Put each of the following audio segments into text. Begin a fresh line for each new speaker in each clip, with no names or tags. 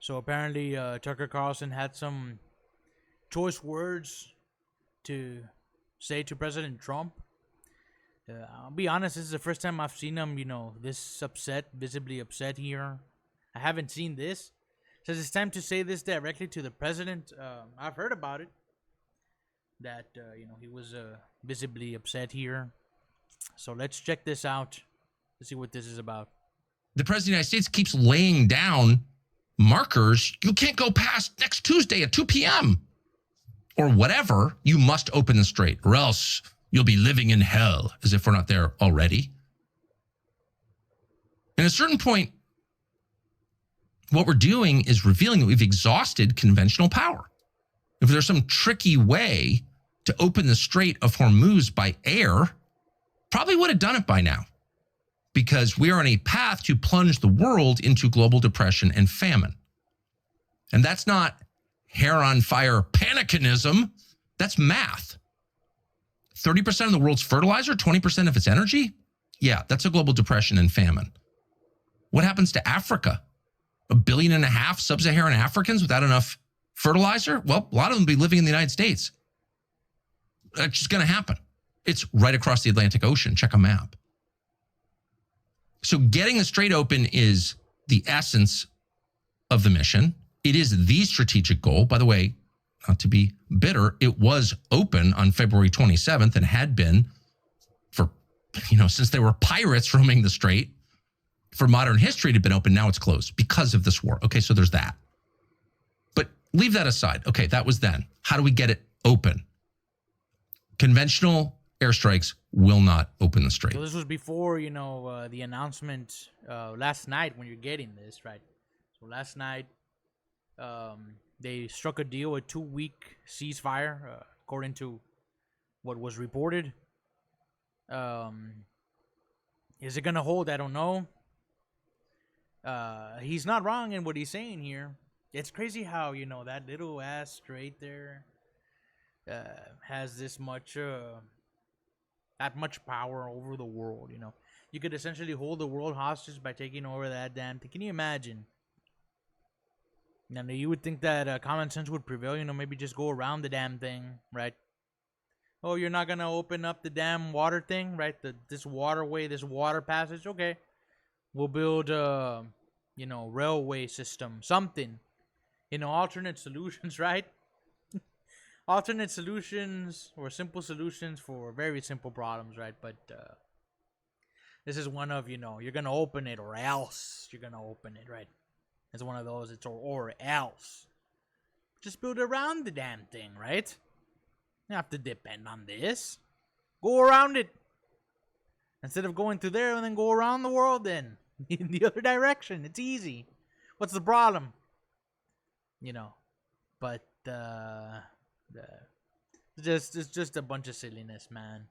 So apparently, Tucker Carlson had some choice words to say to President Trump. I'll be honest, this is the first time I've seen him, this upset, visibly upset here. I haven't seen this. Says it's time to say this directly to the president. I've heard about it. That, he was visibly upset here. So let's check this out. Let's see what this is about.
The president of the United States keeps laying down markers. You can't go past next Tuesday at 2 p.m. or whatever. You must open the strait or else you'll be living in hell, as if we're not there already. And at a certain point, what we're doing is revealing that we've exhausted conventional power. If there's some tricky way to open the Strait of Hormuz by air, probably would have done it by now, because we are on a path to plunge the world into global depression and famine. And that's not hair on fire panicism. That's math. 30% of the world's fertilizer, 20% of its energy? Yeah, that's a global depression and famine. What happens to Africa? 1.5 billion sub-Saharan Africans without enough fertilizer? Well, a lot of them will be living in the United States. That's just going to happen. It's right across the Atlantic Ocean. Check a map. So getting the strait open is the essence of the mission. It is the strategic goal. By the way, not to be bitter, it was open on February 27th and had been for, since there were pirates roaming the strait. For modern history, it had been open. Now it's closed because of this war. Okay, so there's that. But leave that aside. Okay, that was then. How do we get it open? Conventional airstrikes will not open the strait.
So this was before, the announcement last night when you're getting this, right? So last night, they struck a deal, a 2-week ceasefire, according to what was reported. Is it going to hold? I don't know. He's not wrong in what he's saying here. It's crazy how, that little ass strait there has this much, that much power over the world, You could essentially hold the world hostage by taking over that damn thing. Can you imagine? Now, you would think that common sense would prevail, maybe just go around the damn thing, right? Oh, you're not going to open up the damn water thing, right? This waterway, this water passage, okay. We'll build a, railway system, something. Alternate solutions, right? Alternate solutions or simple solutions for very simple problems, right? But this is one of, you're going to open it or else you're going to open it, right? It's one of those, it's or else. Just build around the damn thing, right? You don't have to depend on this. Go around it. Instead of going through there and then go around the world then. In the other direction. It's easy. What's the problem? But it's just a bunch of silliness, man.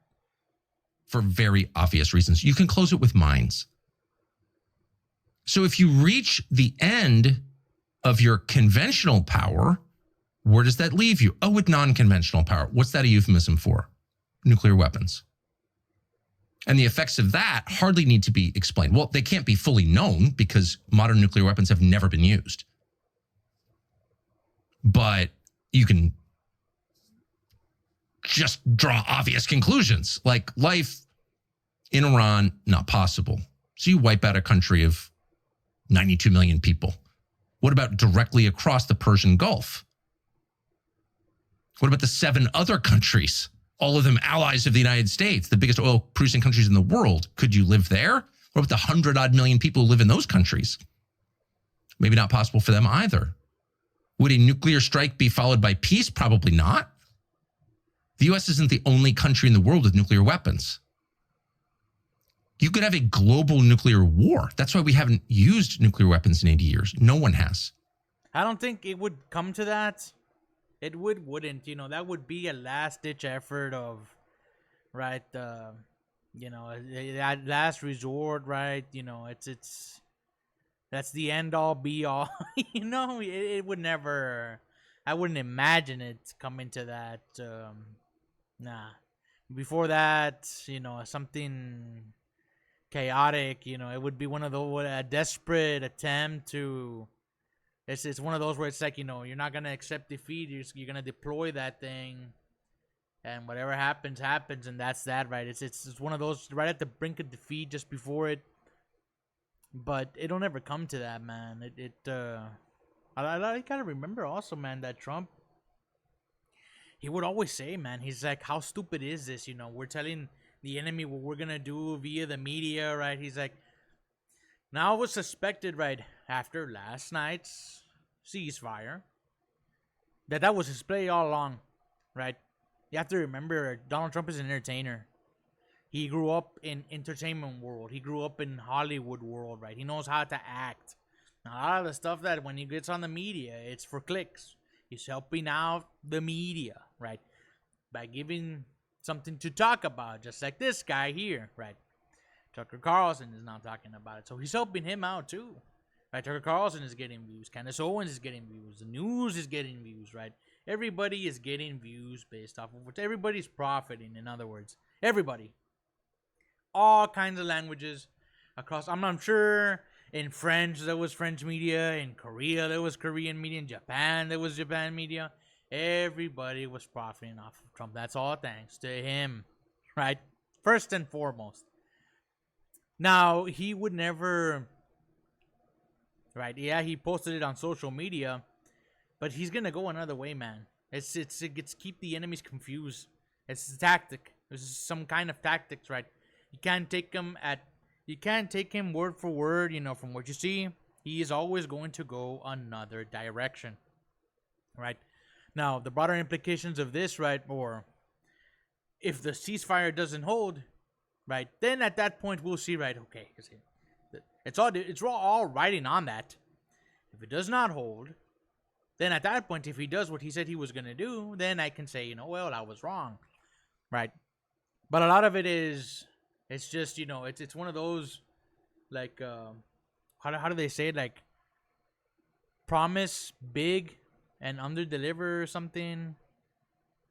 For very obvious reasons. You can close it with mines. So if you reach the end of your conventional power, where does that leave you? Oh, with non-conventional power. What's that a euphemism for? Nuclear weapons. And the effects of that hardly need to be explained. Well, they can't be fully known because modern nuclear weapons have never been used. But you can just draw obvious conclusions, like life in Iran, not possible. So you wipe out a country of 92 million people. What about directly across the Persian Gulf? What about the 7 other countries? All of them allies of the United States, the biggest oil-producing countries in the world. Could you live there? What about the 100-odd million people who live in those countries? Maybe not possible for them either. Would a nuclear strike be followed by peace? Probably not. The U.S. isn't the only country in the world with nuclear weapons. You could have a global nuclear war. That's why we haven't used nuclear weapons in 80 years. No one has.
I don't think it would come to that. It wouldn't, that would be a last-ditch effort of, right, that last resort, right, it's that's the end-all, be-all, it would never, I wouldn't imagine it coming to that, nah. Before that, something chaotic, it would be one of a desperate attempt to It's one of those where it's like, you're not gonna accept defeat. You're gonna deploy that thing, and whatever happens, happens, and that's that, right? It's one of those right at the brink of defeat, just before it. But it'll never come to that, man. I gotta remember also, man, that Trump, he would always say, man, he's like, how stupid is this? We're telling the enemy what we're gonna do via the media, right? He's like, now it was suspected, right, after last night's ceasefire, that was his play all along, right? You have to remember, Donald Trump is an entertainer. He grew up in entertainment world. He grew up in Hollywood world, right? He knows how to act. Now, a lot of the stuff that when he gets on the media, it's for clicks. He's helping out the media, right? By giving something to talk about, just like this guy here, right? Tucker Carlson is now talking about it. So he's helping him out too. Right? Tucker Carlson is getting views. Candace Owens is getting views. The news is getting views, right? Everybody is getting views based off of which everybody's profiting, in other words. Everybody. All kinds of languages across. I'm sure in French there was French media. In Korea there was Korean media. In Japan there was Japan media. Everybody was profiting off of Trump. That's all thanks to him, right? First and foremost. Now, he would never, right? Yeah, he posted it on social media, but he's gonna go another way, man. It's keep the enemies confused. It's a tactic. This is some kind of tactics, right? You can't take him word for word, from what you see. He is always going to go another direction, right? Now, the broader implications of this, right, or if the ceasefire doesn't hold, right, then at that point we'll see, right, okay, it's all riding on that. If it does not hold, then at that point, if he does what he said he was going to do, then I can say, well, I was wrong, right? But a lot of it is, it's just, it's one of those, like, how do they say it, like, promise big and under deliver or something,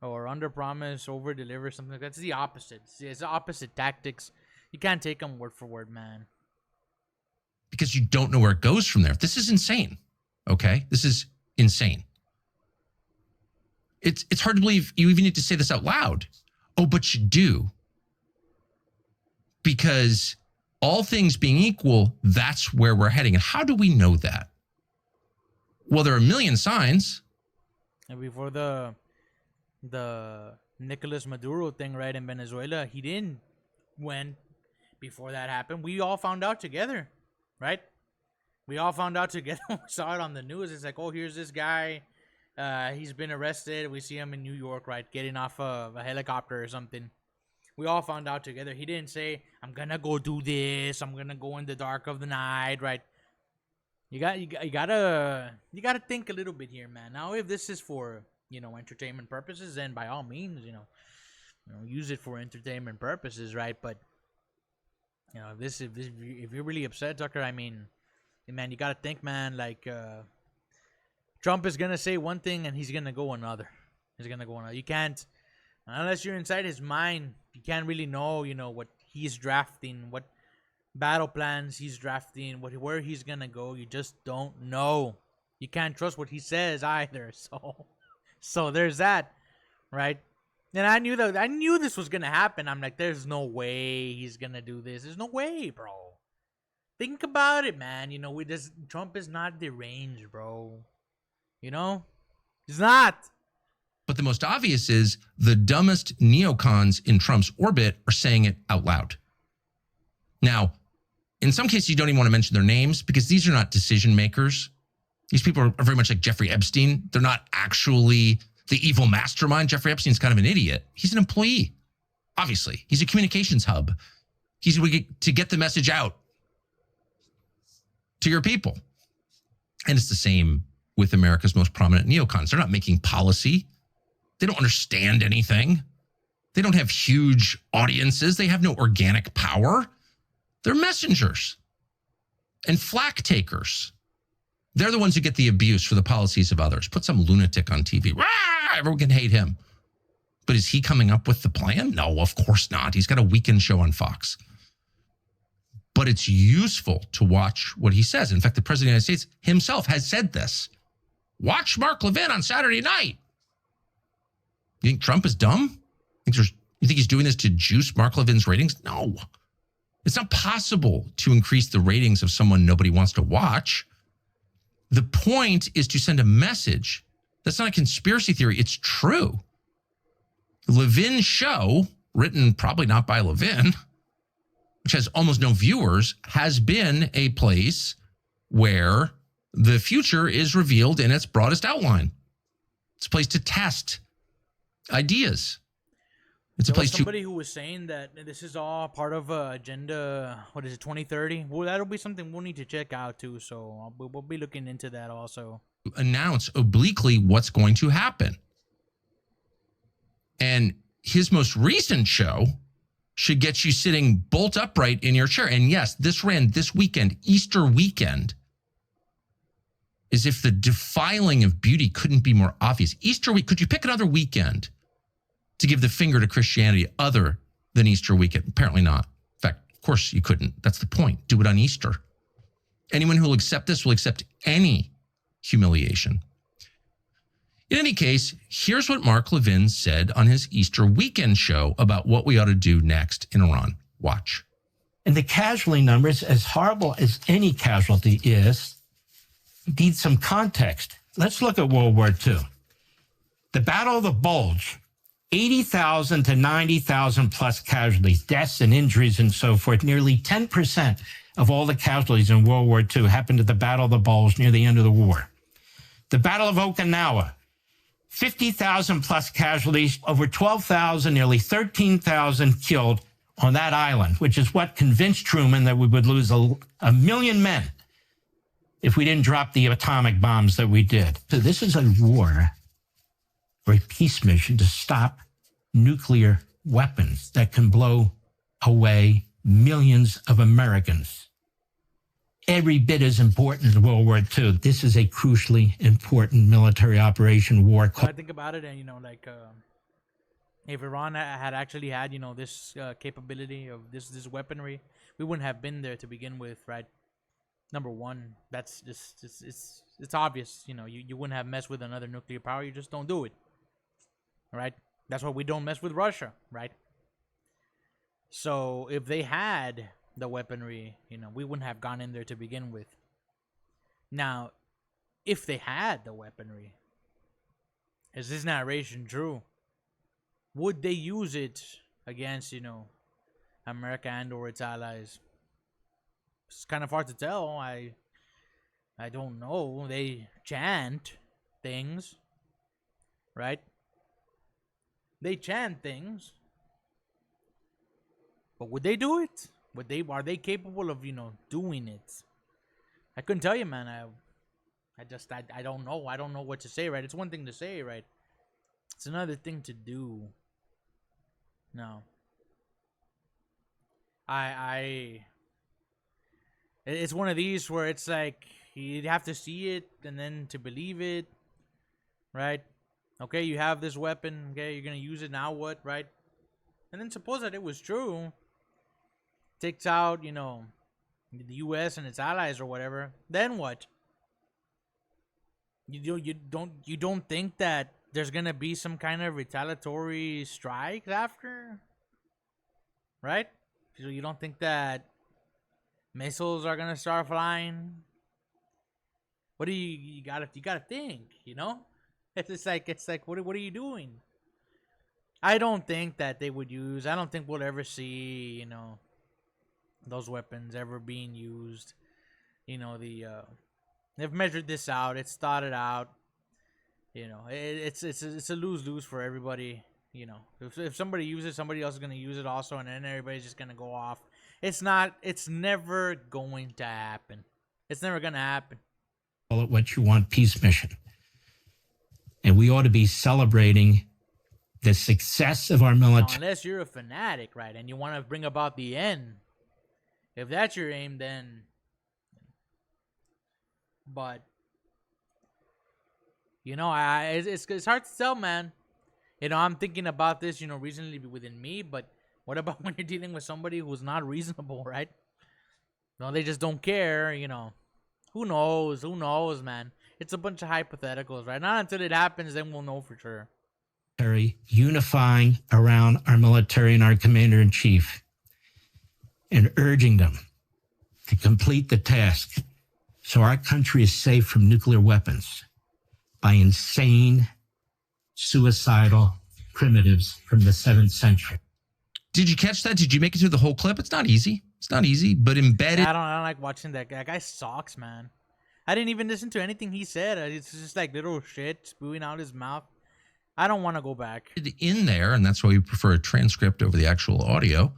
or under promise over deliver, something. That's the opposite. It's the opposite tactics. You can't take them word for word, man,
because you don't know where it goes from there. This is insane. Okay, this is insane. It's hard to believe you even need to say this out loud. Oh, but you do, because all things being equal, that's where we're heading. And how do we know that? Well, there are a million signs.
And before the Nicolas Maduro thing, right, in Venezuela, he didn't win. Before that happened, we all found out together, right? We all found out together. We saw it on the news. It's like, oh, here's this guy. He's been arrested. We see him in New York, right, getting off of a helicopter or something. We all found out together. He didn't say, I'm gonna go do this. I'm gonna go in the dark of the night, right? You gotta think a little bit here, man. Now, if this is for entertainment purposes, then by all means, use it for entertainment purposes, right? But if you're really upset, Tucker, I mean, man, you gotta think, man. Like, Trump is gonna say one thing and he's gonna go another. You can't, unless you're inside his mind, you can't really know, what he's drafting, what battle plans he's drafting, where he's gonna go. You just don't know. You can't trust what he says either. So there's that, right? And I knew this was gonna happen. I'm like, there's no way he's gonna do this. There's no way, bro. Think about it, man. Trump is not deranged, bro. He's not.
But the most obvious is the dumbest neocons in Trump's orbit are saying it out loud. Now, in some cases, you don't even want to mention their names because these are not decision makers. These people are very much like Jeffrey Epstein. They're not actually the evil mastermind. Jeffrey Epstein's kind of an idiot. He's an employee, obviously. He's a communications hub. He's to get the message out to your people. And it's the same with America's most prominent neocons. They're not making policy. They don't understand anything. They don't have huge audiences. They have no organic power. They're messengers and flack takers. They're the ones who get the abuse for the policies of others. Put some lunatic on TV. Rah! Everyone can hate him. But is he coming up with the plan? No, of course not. He's got a weekend show on Fox. but it's useful to watch what he says. In fact, the president of the United States himself has said this. Watch Mark Levin on Saturday night. You think Trump is dumb? You think he's doing this to juice Mark Levin's ratings? No. It's not possible to increase the ratings of someone nobody wants to watch. The point is to send a message. That's not a conspiracy theory. It's true. Levin's show, written probably not by Levin, which has almost no viewers, has been a place where the future is revealed in its broadest outline. It's a place to test ideas. It's a place to...
Somebody who was saying that this is all part of Agenda, 2030? Well, that'll be something we'll need to check out too, so we'll be looking into that also.
Announce obliquely what's going to happen. And his most recent show should get you sitting bolt upright in your chair. And yes, this ran this weekend, Easter weekend, as if the defiling of beauty couldn't be more obvious. Easter week, could you pick another weekend to give the finger to Christianity other than Easter weekend? Apparently not. In fact, of course you couldn't. That's the point. Do it on Easter. Anyone who will accept this will accept any humiliation. In any case, here's what Mark Levin said on his Easter weekend show about what we ought to do next in Iran. Watch.
And the casualty numbers, as horrible as any casualty is, need some context. Let's look at World War II. The Battle of the Bulge, 80,000 to 90,000 plus casualties, deaths and injuries and so forth. Nearly 10% of all the casualties in World War II happened at the Battle of the Bulge near the end of the war. The Battle of Okinawa, 50,000 plus casualties, over 12,000, nearly 13,000 killed on that island, which is what convinced Truman that we would lose a million men if we didn't drop the atomic bombs that we did. So this is a war or a peace mission to stop nuclear weapons that can blow away millions of Americans. Every bit as important as World War II. This is a crucially important military operation war.
I think about it, and if Iran had actually had this capability of this weaponry, we wouldn't have been there to begin with, right? Number one, that's just it's obvious. You wouldn't have messed with another nuclear power. You just don't do it, right? That's why we don't mess with Russia, right? So if they had the weaponry, we wouldn't have gone in there to begin with. Now, if they had the weaponry, is this narration true? Would they use it against, America and or its allies? It's kind of hard to tell. I don't know. They chant things, right? They chant things. But would they do it? Are they capable of, doing it? I couldn't tell you, man. I don't know. I don't know what to say, right? It's one thing to say, right? It's another thing to do. No. It's one of these where it's like you'd have to see it and then to believe it, right? Okay, you have this weapon. Okay, you're gonna use it now. What, right? And then suppose that it was true. Takes out, the U.S. and its allies or whatever. Then what? You don't think that there's gonna be some kind of retaliatory strike after, right? So you don't think that missiles are gonna start flying? What do you gotta think? It's like what are you doing? I don't think that they would use. I don't think we'll ever see those weapons ever being used. They've measured this out. It's thought it out. It's a lose-lose for everybody. If somebody uses it, somebody else is gonna use it also, and then everybody's just gonna go off. It's never going to happen. It's never gonna happen.
Call it what you want, peace mission. And we ought to be celebrating the success of our military.
Unless you're a fanatic, right, and you want to bring about the end. If that's your aim, then. But it's hard to tell, man. I'm thinking about this, recently within me. But what about when you're dealing with somebody who's not reasonable, right? No, they just don't care, you know. Who knows? Who knows, man? It's a bunch of hypotheticals, right? Not until it happens, then we'll know for sure.
Unifying around our military and our commander in chief and urging them to complete the task so our country is safe from nuclear weapons by insane, suicidal primitives from the 7th century.
Did you catch that? Did you make it through the whole clip? It's not easy. It's not easy, but embedded.
Yeah, I don't like watching that guy. That guy sucks, man. I didn't even listen to anything he said. It's just like little shit spewing out his mouth. I don't want to go back.
In there, and that's why we prefer a transcript over the actual audio.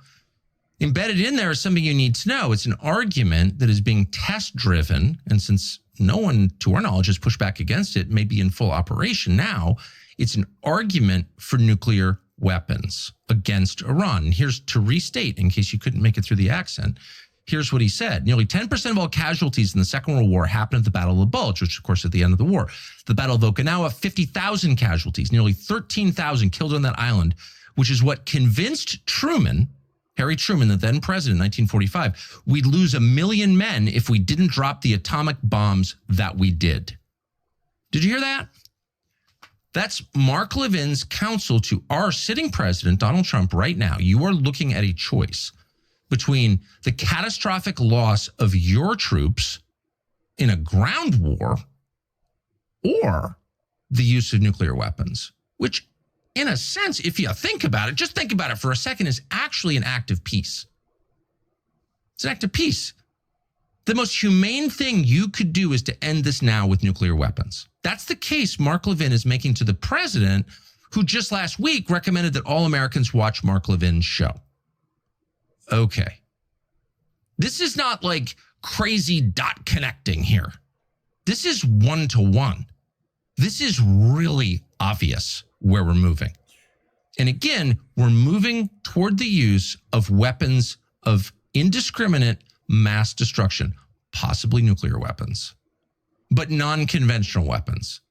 Embedded in there is something you need to know. It's an argument that is being test-driven, and since no one, to our knowledge, has pushed back against it, may be in full operation now, it's an argument for nuclear weapons against Iran. And here's to restate, in case you couldn't make it through the accent, here's what he said. Nearly 10% of all casualties in the Second World War happened at the Battle of the Bulge, which, of course, at the end of the war. The Battle of Okinawa, 50,000 casualties, nearly 13,000 killed on that island, which is what convinced Truman, Harry Truman, the then president in 1945, we'd lose 1 million men if we didn't drop the atomic bombs that we did. Did you hear that? That's Mark Levin's counsel to our sitting president, Donald Trump, right now. You are looking at a choice between the catastrophic loss of your troops in a ground war or the use of nuclear weapons, which, in a sense, if you think about it, just think about it for a second, is actually an act of peace. It's an act of peace. The most humane thing you could do is to end this now with nuclear weapons. That's the case Mark Levin is making to the president, who just last week recommended that all Americans watch Mark Levin's show. Okay. This is not like crazy dot connecting here. This is one-to-one. This is really obvious where we're moving. And again, we're moving toward the use of weapons of indiscriminate mass destruction, possibly nuclear weapons, but non-conventional weapons.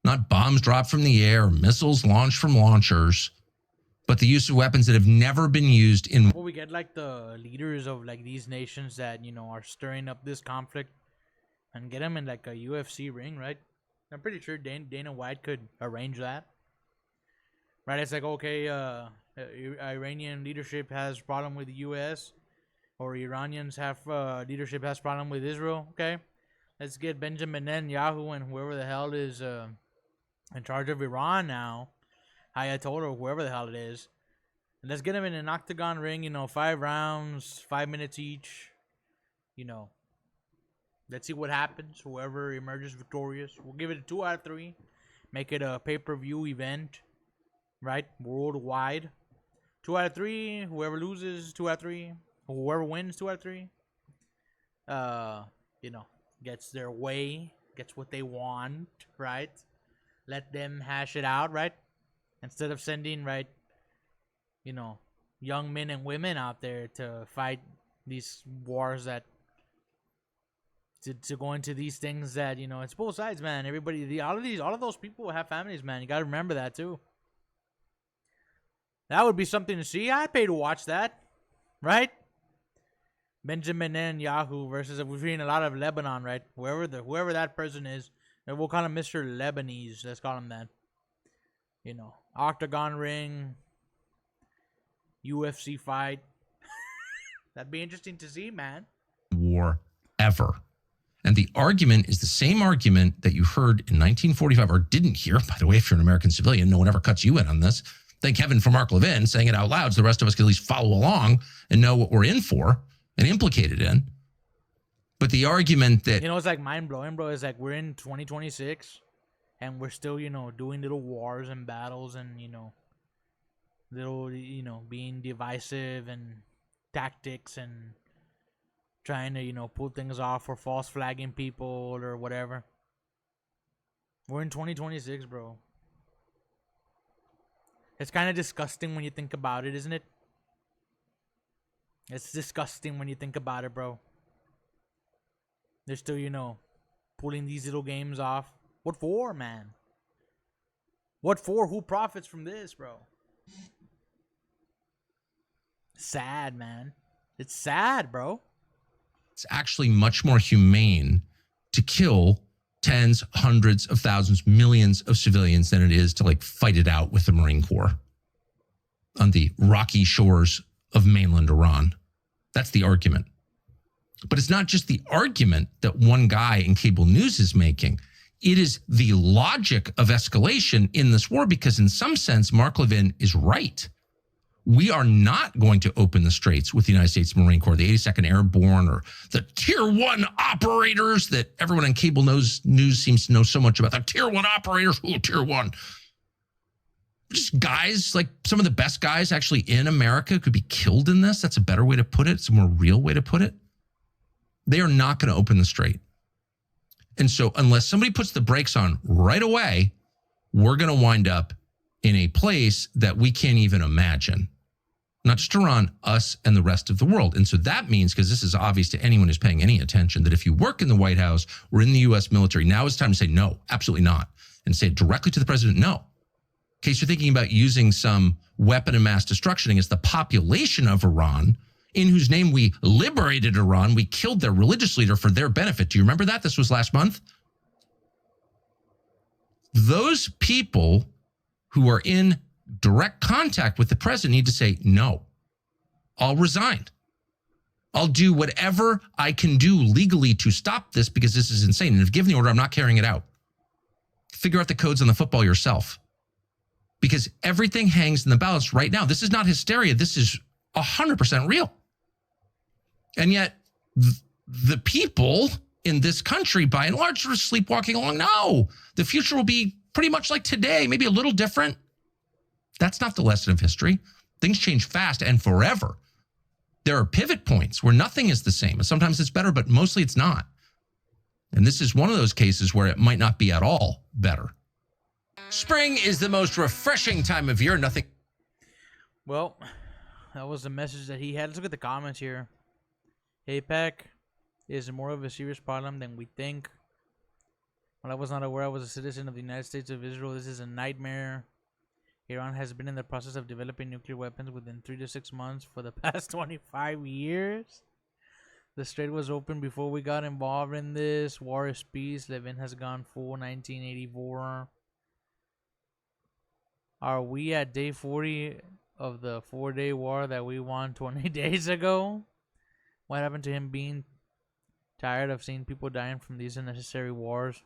Not bombs dropped from the air, missiles launched from launchers, but the use of weapons that have never been used in...
Well, we get like the leaders of like these nations that, you know, are stirring up this conflict and get them in like a UFC ring, right? I'm pretty sure Dana White could arrange that. Right? It's like, okay, Iranian leadership has problem with the U.S. or Iranians have leadership has problem with Israel. Okay, let's get Benjamin Netanyahu and whoever the hell is in charge of Iran now, Ayatollah or whoever the hell it is, and let's get them in an octagon ring. You know, 5 rounds, 5 minutes each. You know, let's see what happens. Whoever emerges victorious, we'll give it a 2 out of 3. Make it a pay-per-view event, right? Worldwide. 2 out of 3. Whoever loses, 2 out of 3. Whoever wins, 2 out of 3. You know, gets their way, gets what they want, right? Let them hash it out, right? Instead of sending, right, you know, young men and women out there to fight these wars that to go into these things that, you know, it's both sides, man. Everybody, all of those people have families, man. You got to remember that too. That would be something to see. I'd pay to watch that, right? Benjamin Netanyahu versus, we've seen a lot of Lebanon, right? Whoever that person is, and we'll call him Mr. Lebanese. Let's call him that. You know, octagon ring, UFC fight. That'd be interesting to see, man.
War ever. And the argument is the same argument that you heard in 1945, or didn't hear, by the way, if you're an American civilian. No one ever cuts you in on this. Thank heaven for Mark Levin saying it out loud so the rest of us can at least follow along and know what we're in for and implicated in. But the argument that...
You know, it's like mind-blowing, bro. It's like we're in 2026 and we're still, you know, doing little wars and battles and, you know, little, you know, being divisive and tactics and trying to, you know, pull things off or false flagging people or whatever. We're in 2026, bro. It's kind of disgusting when you think about it, isn't it? It's disgusting when you think about it, bro. They're still, you know, pulling these little games off. What for, man? What for? Who profits from this, bro? Sad, man. It's sad, bro.
It's actually much more humane to kill tens, hundreds of thousands, millions of civilians than it is to like fight it out with the Marine Corps on the rocky shores of mainland Iran. That's the argument. But it's not just the argument that one guy in cable news is making. It is the logic of escalation in this war, because in some sense, Mark Levin is right. We are not going to open the straits with the United States Marine Corps, the 82nd Airborne, or the Tier 1 operators that everyone on cable news seems to know so much about. The Tier 1 operators, Tier 1. Just guys, like some of the best guys actually in America could be killed in this. That's a better way to put it. It's a more real way to put it. They are not going to open the strait. And so unless somebody puts the brakes on right away, we're going to wind up in a place that we can't even imagine. Not just Iran, us and the rest of the world. And so that means, because this is obvious to anyone who's paying any attention, that if you work in the White House or in the U.S. military, now is time to say no, absolutely not. And say it directly to the president, no. In case you're thinking about using some weapon of mass destruction against the population of Iran, in whose name we liberated Iran, we killed their religious leader for their benefit. Do you remember that? This was last month. Those people who are in direct contact with the president need to say, no, I'll resign. I'll do whatever I can do legally to stop this, because this is insane. And if given the order, I'm not carrying it out. Figure out the codes on the football yourself, because everything hangs in the balance right now. This is not hysteria. This is 100% real. And yet the people in this country, by and large, are sleepwalking along. No, the future will be pretty much like today, maybe a little different. That's not the lesson of history. Things change fast and forever. There are pivot points where nothing is the same. Sometimes it's better, but mostly it's not. And this is one of those cases where it might not be at all better. Spring is the most refreshing time of year. Nothing.
Well, that was the message that he had. Let's look at the comments here. APEC is more of a serious problem than we think. When I was not aware I was a citizen of the United States of Israel, this is a nightmare. Iran has been in the process of developing nuclear weapons within 3 to 6 months for the past 25 years. The strait was open before we got involved in this. War is peace. Levin has gone full 1984. Are we at day 40 of the 4-day war that we won 20 days ago? What happened to him being tired of seeing people dying from these unnecessary wars?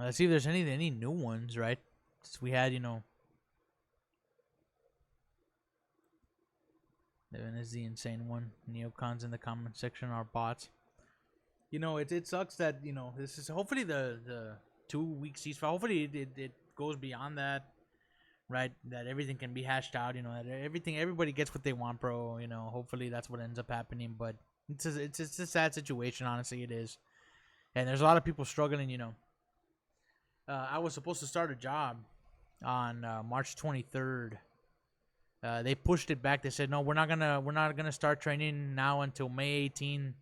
Let's see if there's any new ones, right? Since we had, Levin is the insane one. Neocons in the comment section are bots. It sucks that, this is hopefully the 2-week ceasefire. Hopefully it goes beyond that, right? That everything can be hashed out, that everybody gets what they want, bro. Hopefully that's what ends up happening. But it's a sad situation, honestly, it is. And there's a lot of people struggling, I was supposed to start a job on March 23rd. They pushed it back. They said, no, we're not gonna start training now until May 18.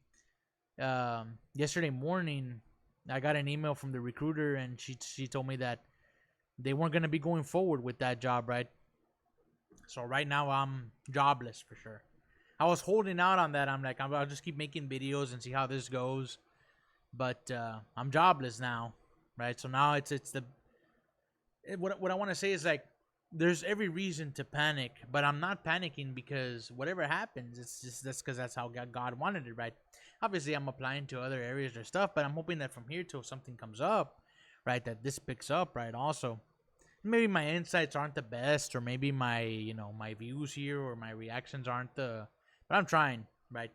Yesterday morning, I got an email from the recruiter, and she told me that they weren't gonna be going forward with that job, right? So right now I'm jobless for sure. I was holding out on that. I'm like, I'll just keep making videos and see how this goes. But I'm jobless now, right? So now what I want to say is, like, there's every reason to panic, but I'm not panicking because whatever happens, it's just because that's how God wanted it, right? Obviously, I'm applying to other areas or stuff, but I'm hoping that from here till something comes up, right, that this picks up, right? Also, maybe my insights aren't the best, or maybe my my views here or my reactions aren't but I'm trying, right?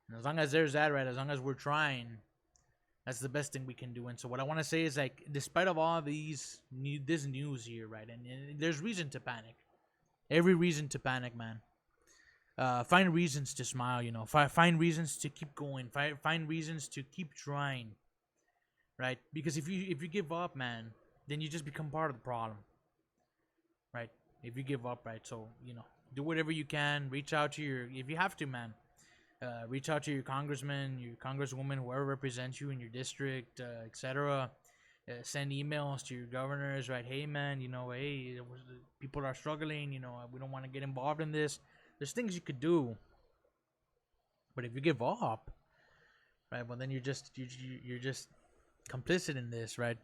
And as long as there's that, right, as long as we're trying, that's the best thing we can do. And so what I want to say is, like, despite of all this news here, right, and there's reason to panic, every reason to panic, man. Find reasons to smile, find reasons to keep going, find reasons to keep trying, right? Because if you give up, man, then you just become part of the problem, right? If you give up, right? So do whatever you can. Reach out to if you have to, man. Reach out to your congressman, your congresswoman, whoever represents you in your district, etc. Send emails to your governors, right? Hey, man, hey, people are struggling. We don't want to get involved in this. There's things you could do, But if you give up, right, well then you're just you're just complicit in this, right?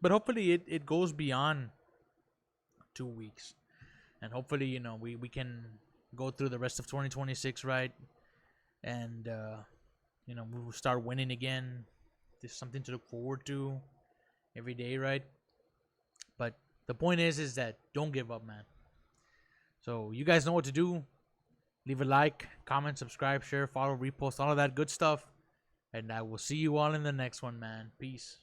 But hopefully it goes beyond 2 weeks, and hopefully we can go through the rest of 2026, right? And we'll start winning again. There's something to look forward to every day, right? But the point is that don't give up, man. So you guys know what to do. Leave a like, comment, subscribe, share, follow, repost, all of that good stuff. And I will see you all in the next one, man. Peace.